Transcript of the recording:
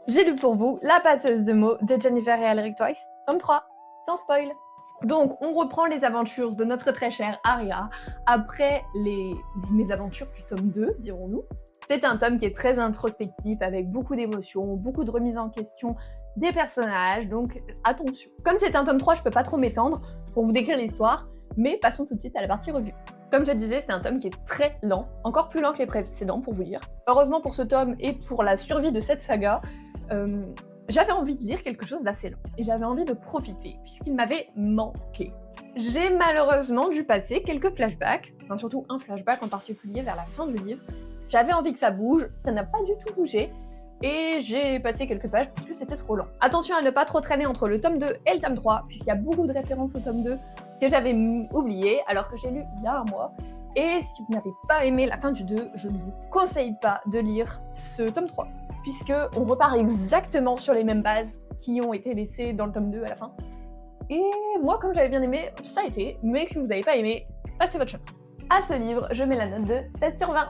J'ai lu pour vous La passeuse de mots de Jennifer et Alaric Twice, tome 3, sans spoil. Donc, on reprend les aventures de notre très chère Arya après les mésaventures du tome 2, dirons-nous. C'est un tome qui est très introspectif, avec beaucoup d'émotions, beaucoup de remise en question des personnages, donc attention. Comme c'est un tome 3, je peux pas trop m'étendre pour vous décrire l'histoire, mais passons tout de suite à la partie revue. Comme je disais, c'est un tome qui est très lent, encore plus lent que les précédents pour vous dire. Heureusement pour ce tome et pour la survie de cette saga, j'avais envie de lire quelque chose d'assez lent, et j'avais envie de profiter, puisqu'il m'avait manqué. J'ai malheureusement dû passer quelques flashbacks, enfin surtout un flashback en particulier vers la fin du livre. J'avais envie que ça bouge, ça n'a pas du tout bougé, et j'ai passé quelques pages parce que c'était trop lent. Attention à ne pas trop traîner entre le tome 2 et le tome 3, puisqu'il y a beaucoup de références au tome 2 que j'avais oubliées alors que j'ai lu il y a un mois. Et si vous n'avez pas aimé la fin du 2, je ne vous conseille pas de lire ce tome 3, puisque on repart exactement sur les mêmes bases qui ont été laissées dans le tome 2 à la fin. Et moi, comme j'avais bien aimé, ça a été, mais si vous n'avez pas aimé, passez votre chemin. À ce livre, je mets la note de 7/20.